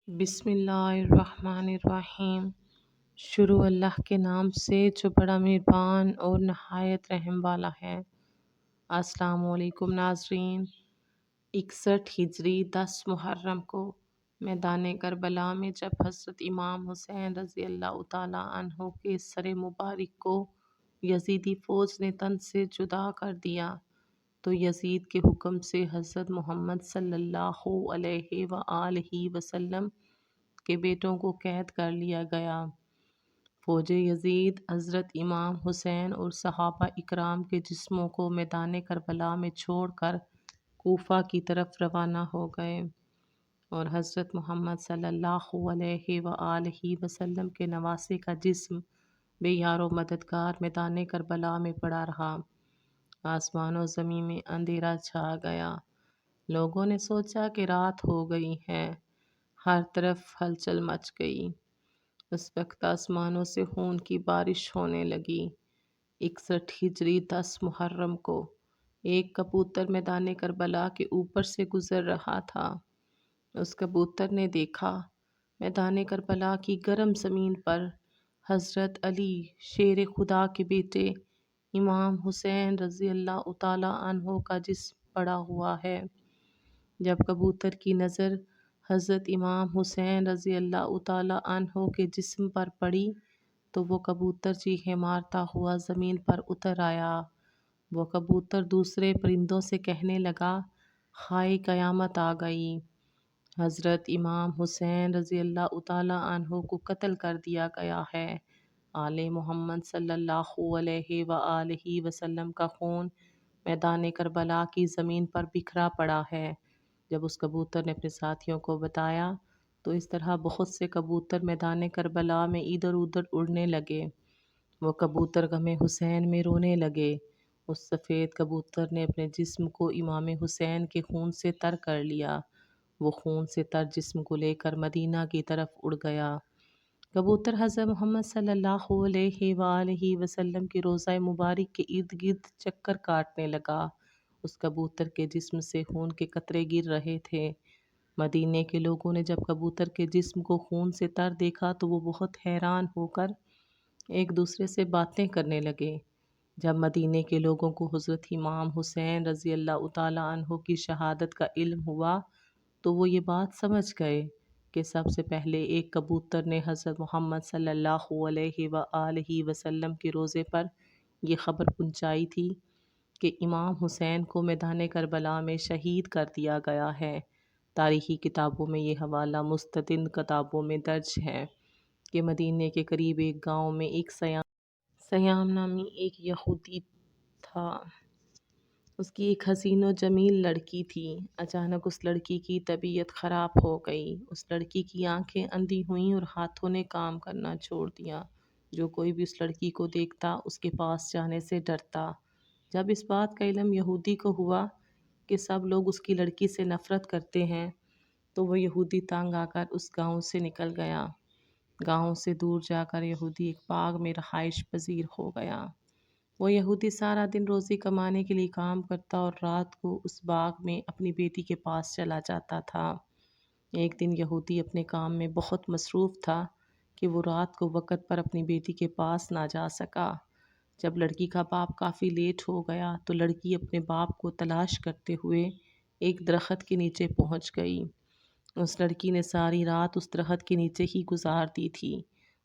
بسم اللہ الرحمن الرحیم۔ شروع اللہ کے نام سے جو بڑا مہربان اور نہایت رحم والا ہے۔ السلام علیکم ناظرین۔ 61 ہجری 10 محرم کو میدان کربلا میں جب حضرت امام حسین رضی اللہ تعالیٰ عنہ کے سر مبارک کو یزیدی فوج نے تن سے جدا کر دیا تو یزید کے حکم سے حضرت محمد صلی اللہ علیہ وآلہ وسلم کے بیٹوں کو قید کر لیا گیا۔ فوج یزید حضرت امام حسین اور صحابہ اکرام کے جسموں کو میدان کربلا میں چھوڑ کر کوفہ کی طرف روانہ ہو گئے اور حضرت محمد صلی اللہ علیہ وآلہ وسلم کے نواسے کا جسم بے یار و مددگار میدان کربلا میں پڑا رہا۔ آسمان و زمین میں اندھیرا چھا گیا۔ لوگوں نے سوچا کہ رات ہو گئی ہے۔ ہر طرف ہلچل مچ گئی۔ اس وقت آسمانوں سے خون کی بارش ہونے لگی۔ 61 ہجری 10 محرم کو ایک کبوتر میدان کربلا کے اوپر سے گزر رہا تھا۔ اس کبوتر نے دیکھا میدان کربلا کی گرم زمین پر حضرت علی شیر خدا کے بیٹے امام حسین رضی اللہ تعالیٰ عنہ کا جسم پڑا ہوا ہے۔ جب کبوتر کی نظر حضرت امام حسین رضی اللہ تعالیٰ عنہ کے جسم پر پڑی تو وہ کبوتر چیخیں مارتا ہوا زمین پر اتر آیا۔ وہ کبوتر دوسرے پرندوں سے کہنے لگا، ہائے قیامت آ گئی۔ حضرت امام حسین رضی اللہ تعالیٰ عنہ کو قتل کر دیا گیا ہے۔ آل محمد صلی اللہ علیہ وآلہ وسلم کا خون میدان کربلا کی زمین پر بکھرا پڑا ہے۔ جب اس کبوتر نے اپنے ساتھیوں کو بتایا تو اس طرح بہت سے کبوتر میدان کربلا میں ادھر ادھر اڑنے لگے۔ وہ کبوتر غم حسین میں رونے لگے۔ اس سفید کبوتر نے اپنے جسم کو امام حسین کے خون سے تر کر لیا۔ وہ خون سے تر جسم کو لے کر مدینہ کی طرف اڑ گیا۔ کبوتر حضرت محمد صلی اللہ علیہ وآلہ وسلم کے روضہ مبارک کے ارد گرد چکر کاٹنے لگا۔ اس کبوتر کے جسم سے خون کے قطرے گر رہے تھے۔ مدینے کے لوگوں نے جب کبوتر کے جسم کو خون سے تر دیکھا تو وہ بہت حیران ہو کر ایک دوسرے سے باتیں کرنے لگے۔ جب مدینے کے لوگوں کو حضرت امام حسین رضی اللہ تعالیٰ عنہ کی شہادت کا علم ہوا تو وہ یہ بات سمجھ گئے کہ سب سے پہلے ایک کبوتر نے حضرت محمد صلی اللہ علیہ وآلہ وسلم کے روضے پر یہ خبر پہنچائی تھی کہ امام حسین کو میدان کربلا میں شہید کر دیا گیا ہے۔ تاریخی کتابوں میں یہ حوالہ مستند کتابوں میں درج ہے کہ مدینے کے قریب ایک گاؤں میں ایک سیام نامی ایک یہودی تھا۔ اس کی ایک حسین و جمیل لڑکی تھی۔ اچانک اس لڑکی کی طبیعت خراب ہو گئی۔ اس لڑکی کی آنکھیں اندھی ہوئیں اور ہاتھوں نے کام کرنا چھوڑ دیا۔ جو کوئی بھی اس لڑکی کو دیکھتا اس کے پاس جانے سے ڈرتا۔ جب اس بات کا علم یہودی کو ہوا کہ سب لوگ اس کی لڑکی سے نفرت کرتے ہیں تو وہ یہودی تنگ آ کر اس گاؤں سے نکل گیا۔ گاؤں سے دور جا کر یہودی ایک باغ میں رہائش پذیر ہو گیا۔ وہ یہودی سارا دن روزی کمانے کے لیے کام کرتا اور رات کو اس باغ میں اپنی بیٹی کے پاس چلا جاتا تھا۔ ایک دن یہودی اپنے کام میں بہت مصروف تھا کہ وہ رات کو وقت پر اپنی بیٹی کے پاس نہ جا سکا۔ جب لڑکی کا باپ کافی لیٹ ہو گیا تو لڑکی اپنے باپ کو تلاش کرتے ہوئے ایک درخت کے نیچے پہنچ گئی۔ اس لڑکی نے ساری رات اس درخت کے نیچے ہی گزار دی تھی۔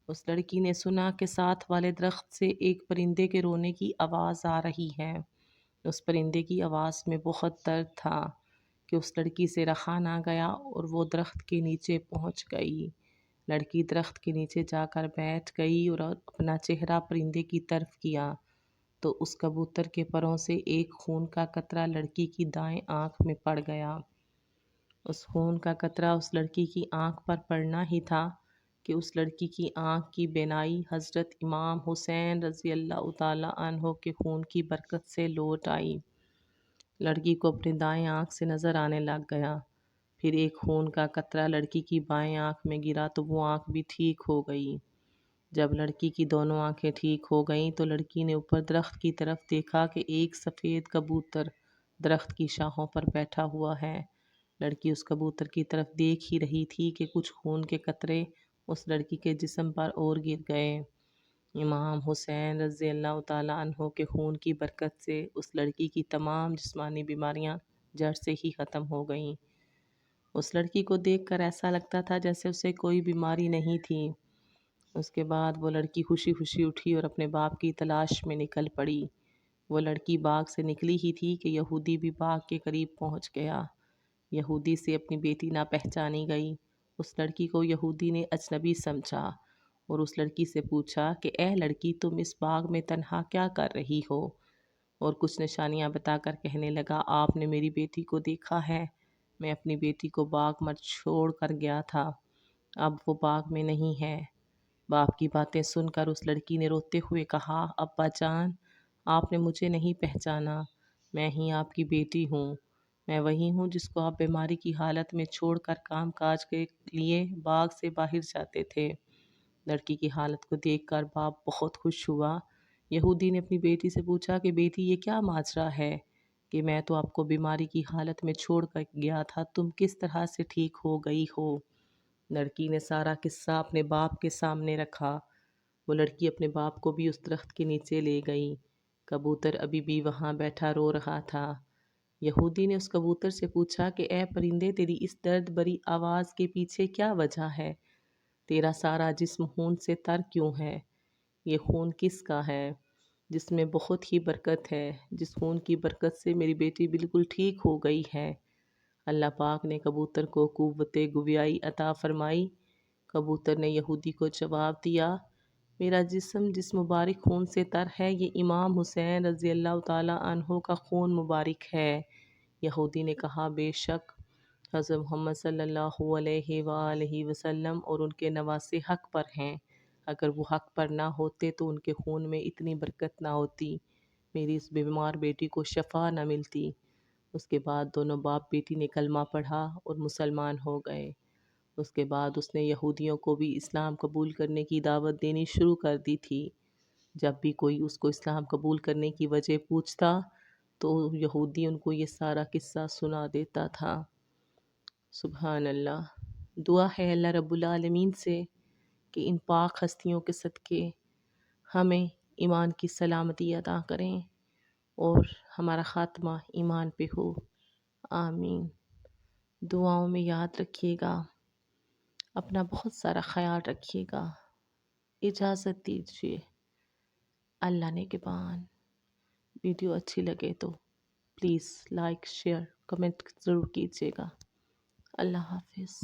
اس لڑکی نے سنا کہ ساتھ والے درخت سے ایک پرندے کے رونے کی آواز آ رہی ہے۔ اس پرندے کی آواز میں بہت درد تھا کہ اس لڑکی سے رہا نہ گیا اور وہ درخت کے نیچے پہنچ گئی۔ لڑکی درخت کے نیچے جا کر بیٹھ گئی اور اپنا چہرہ پرندے کی طرف کیا تو اس کبوتر کے پروں سے ایک خون کا قطرہ لڑکی کی دائیں آنکھ میں پڑ گیا۔ اس خون کا قطرہ اس لڑکی کی آنکھ پر پڑنا ہی تھا کہ اس لڑکی کی آنکھ کی بینائی حضرت امام حسین رضی اللہ تعالیٰ عنہ کے خون کی برکت سے لوٹ آئی۔ لڑکی کو اپنی دائیں آنکھ سے نظر آنے لگ گیا۔ پھر ایک خون کا قطرہ لڑکی کی بائیں آنکھ میں گرا تو وہ آنکھ بھی ٹھیک ہو گئی۔ جب لڑکی کی دونوں آنکھیں ٹھیک ہو گئیں تو لڑکی نے اوپر درخت کی طرف دیکھا کہ ایک سفید کبوتر درخت کی شاخوں پر بیٹھا ہوا ہے۔ لڑکی اس کبوتر کی طرف دیکھ ہی رہی تھی کہ کچھ خون کے قطرے اس لڑکی کے جسم پر اور گر گئے۔ امام حسین رضی اللہ تعالیٰ عنہ کے خون کی برکت سے اس لڑکی کی تمام جسمانی بیماریاں جڑ سے ہی ختم ہو گئیں۔ اس لڑکی کو دیکھ کر ایسا لگتا تھا جیسے اسے کوئی بیماری نہیں تھی۔ اس کے بعد وہ لڑکی خوشی خوشی اٹھی اور اپنے باپ کی تلاش میں نکل پڑی۔ وہ لڑکی باغ سے نکلی ہی تھی کہ یہودی بھی باغ کے قریب پہنچ گیا۔ یہودی سے اپنی بیٹی نہ پہچانی گئی۔ اس لڑکی کو یہودی نے اجنبی سمجھا اور اس لڑکی سے پوچھا کہ اے لڑکی، تم اس باغ میں تنہا کیا کر رہی ہو؟ اور کچھ نشانیاں بتا کر کہنے لگا، آپ نے میری بیٹی کو دیکھا ہے؟ میں اپنی بیٹی کو باغ میں چھوڑ کر گیا تھا، اب وہ باغ میں نہیں ہے۔ باپ کی باتیں سن کر اس لڑکی نے روتے ہوئے کہا، ابا جان، آپ نے مجھے نہیں پہچانا، میں ہی آپ کی بیٹی ہوں۔ میں وہی ہوں جس کو آپ بیماری کی حالت میں چھوڑ کر کام کاج کے لیے باغ سے باہر جاتے تھے۔ لڑکی کی حالت کو دیکھ کر باپ بہت خوش ہوا۔ یہودی نے اپنی بیٹی سے پوچھا کہ بیٹی، یہ کیا ماجرا ہے کہ میں تو آپ کو بیماری کی حالت میں چھوڑ کر گیا تھا، تم کس طرح سے ٹھیک ہو گئی ہو؟ لڑکی نے سارا قصہ اپنے باپ کے سامنے رکھا۔ وہ لڑکی اپنے باپ کو بھی اس درخت کے نیچے لے گئی۔ کبوتر ابھی بھی وہاں بیٹھا رو رہا تھا۔ یہودی نے اس کبوتر سے پوچھا کہ اے پرندے، تیری اس درد بری آواز کے پیچھے کیا وجہ ہے؟ تیرا سارا جسم خون سے تر کیوں ہے؟ یہ خون کس کا ہے؟ جس میں بہت ہی برکت ہے، جس خون کی برکت سے میری بیٹی بالکل ٹھیک ہو گئی ہے۔ اللہ پاک نے کبوتر کو قوت گویائی عطا فرمائی۔ کبوتر نے یہودی کو جواب دیا، میرا جسم جس مبارک خون سے تر ہے، یہ امام حسین رضی اللہ تعالیٰ عنہ کا خون مبارک ہے۔ یہودی نے کہا، بے شک حضرت محمد صلی اللہ علیہ وآلہ وسلم اور ان کے نواسے حق پر ہیں، اگر وہ حق پر نہ ہوتے تو ان کے خون میں اتنی برکت نہ ہوتی، میری اس بیمار بیٹی کو شفا نہ ملتی۔ اس کے بعد دونوں باپ بیٹی نے کلمہ پڑھا اور مسلمان ہو گئے۔ اس کے بعد اس نے یہودیوں کو بھی اسلام قبول کرنے کی دعوت دینی شروع کر دی تھی۔ جب بھی کوئی اس کو اسلام قبول کرنے کی وجہ پوچھتا تو یہودی ان کو یہ سارا قصہ سنا دیتا تھا۔ سبحان اللہ۔ دعا ہے اللہ رب العالمین سے کہ ان پاک ہستیوں کے صدقے ہمیں ایمان کی سلامتی عطا کریں اور ہمارا خاتمہ ایمان پہ ہو۔ آمین۔ دعاؤں میں یاد رکھیے گا، اپنا بہت سارا خیال رکھیے گا۔ اجازت دیجیے، اللہ نگہبان۔ ویڈیو اچھی لگے تو پلیز لائک، شیئر، کمنٹ ضرور کیجیے گا۔ اللہ حافظ۔